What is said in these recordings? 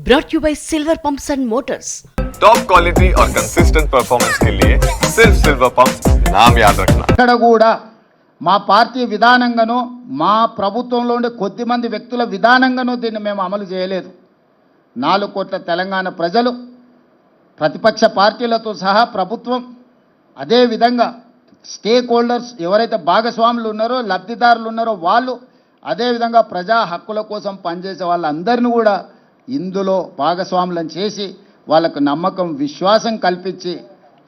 brought you by Silver Pumps and Motors. Top quality और consistent performance के लिए सिर्फ सिल्वर पंप्स नाम याद रखना। ఇక్కడ కూడా మా పార్టీ విధానంగానో మా ప్రభుత్వంలో ఉండే కొద్దిమంది వ్యక్తుల విధానంగానో దీన్ని మేము అమలు చేయలేదు. 4 కోట్ల తెలంగాణ ప్రజలు ప్రతిపక్ష పార్టీలతో సహా ప్రభుత్వం అదే విధంగా స్టేక్ హోల్డర్స్ ఎవరైతే భాగస్వాములు ఉన్నారో లబ్ధిదారులు ఉన్నారో వాళ్ళు అదే విధంగా ప్రజా హక్కుల కోసం పనిచేసే వాళ్ళందరినీ కూడా ఇందులో భాగస్వాములను చేసి వాళ్ళకు నమ్మకం విశ్వాసం కల్పించి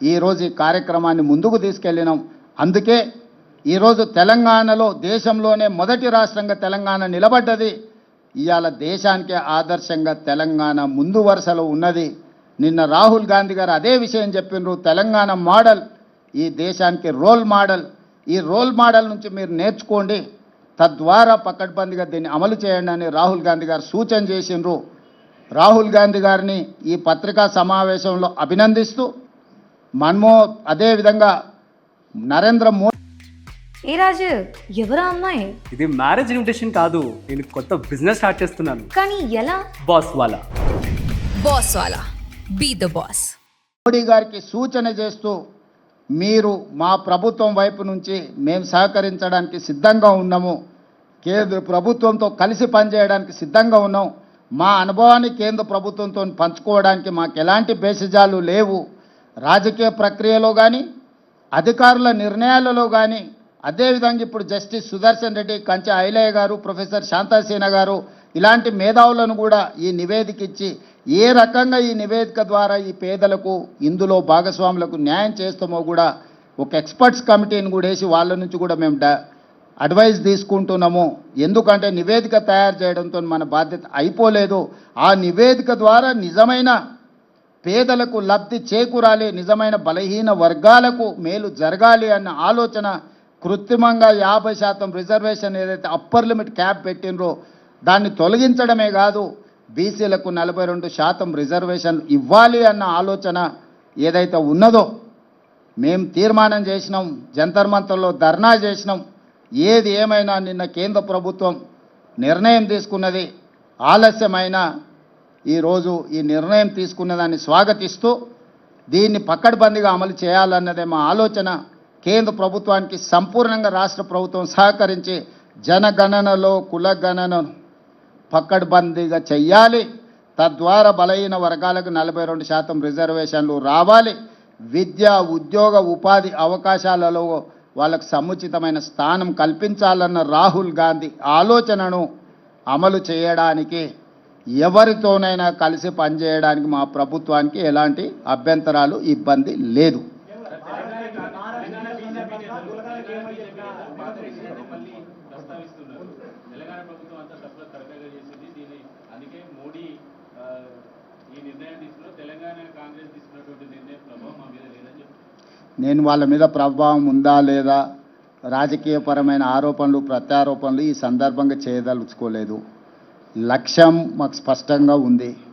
ఈరోజు ఈ కార్యక్రమాన్ని ముందుకు తీసుకెళ్ళినాం. అందుకే ఈరోజు తెలంగాణలో దేశంలోనే మొదటి రాష్ట్రంగా తెలంగాణ నిలబడ్డది. ఇవాళ దేశానికే ఆదర్శంగా తెలంగాణ ముందు వరుసలో ఉన్నది. నిన్న రాహుల్ గాంధీ గారు అదే విషయం చెప్పినారు. తెలంగాణ మోడల్ ఈ దేశానికి రోల్ మోడల్. ఈ రోల్ మోడల్ నుంచి మీరు నేర్చుకోండి, తద్వారా పకడ్బందీగా దీన్ని అమలు చేయండి అని రాహుల్ గాంధీ గారు సూచన చేసినారు. రాహుల్ గాంధీ గారిని ఈ పత్రికా సమావేశంలో అభినందిస్తూ అదేవిధంగా నరేంద్ర మోదీ. ఏ రాజు, ఎవరా అమ్మాయి? ఇది మ్యారేజ్ ఇన్విటేషన్ కాదు, నేను కొత్త బిజినెస్ స్టార్ట్ చేస్తున్నాను. కానీ ఎలా? బాస్ వాలా. బాస్ వాలా, బీ ద బాస్. మోడీ గారికి సూచన చేస్తూ మీరు మా ప్రభుత్వం వైపు నుంచి మేము సహకరించడానికి సిద్ధంగా ఉన్నాము, కేంద్ర ప్రభుత్వంతో కలిసి పనిచేయడానికి సిద్ధంగా ఉన్నాం, మా అనుభవాన్ని కేంద్ర ప్రభుత్వంతో పంచుకోవడానికి మాకు ఎలాంటి భేషజాలు లేవు. రాజకీయ ప్రక్రియలో కానీ అధికారుల నిర్ణయాలలో కానీ అదేవిధంగా ఇప్పుడు జస్టిస్ సుదర్శన్ రెడ్డి, కంచె ఐలయ్య గారు, ప్రొఫెసర్ శాంతాసేన గారు ఇలాంటి మేధావులను కూడా ఈ నివేదిక ఇచ్చి ఏ రకంగా ఈ నివేదిక ద్వారా ఈ పేదలకు ఇందులో భాగస్వాములకు న్యాయం చేస్తామో కూడా ఒక ఎక్స్పర్ట్స్ కమిటీని కూడా వేసి వాళ్ళ నుంచి కూడా మేము అడ్వైస్ తీసుకుంటున్నాము. ఎందుకంటే నివేదిక తయారు చేయడంతో మన బాధ్యత అయిపోలేదు. ఆ నివేదిక ద్వారా నిజమైన పేదలకు లబ్ధి చేకూరాలి, నిజమైన బలహీన వర్గాలకు మేలు జరగాలి అన్న ఆలోచన కృత్రిమంగా 50% రిజర్వేషన్ ఏదైతే అప్పర్ లిమిట్ క్యాప్ పెట్టినరో దాన్ని తొలగించడమే కాదు, బీసీలకు 42% రిజర్వేషన్ ఇవ్వాలి అన్న ఆలోచన ఏదైతే ఉన్నదో మేము తీర్మానం చేసినాం, జంతర్ మంతర్లో ధర్నా చేసినాం. ఏది ఏమైనా నిన్న కేంద్ర ప్రభుత్వం నిర్ణయం తీసుకున్నది. ఆలస్యమైన ఈరోజు ఈ నిర్ణయం తీసుకున్నదాన్ని స్వాగతిస్తూ దీన్ని పకడ్బందీగా అమలు చేయాలన్నదే మా ఆలోచన. కేంద్ర ప్రభుత్వానికి సంపూర్ణంగా రాష్ట్ర ప్రభుత్వం సహకరించి జనగణనలో కులగణనను పకడ్బందీగా చెయ్యాలి. తద్వారా బలహీన వర్గాలకు 42% రిజర్వేషన్లు రావాలి. విద్య, ఉద్యోగ, ఉపాధి అవకాశాలలో వాళ్ళకు సముచితమైన స్థానం కల్పించాలన్న రాహుల్ గాంధీ ఆలోచనను అమలు చేయడానికి ఎవరితోనైనా కలిసి పనిచేయడానికి మా ప్రభుత్వానికి ఎలాంటి అభ్యంతరాలు, ఇబ్బంది లేదు. నేను వాళ్ళ మీద ప్రభావం ఉందా లేదా, రాజకీయపరమైన ఆరోపణలు ప్రత్యారోపణలు ఈ సందర్భంగా చేయదలుచుకోలేదు. లక్ష్యం మాకు స్పష్టంగా ఉంది.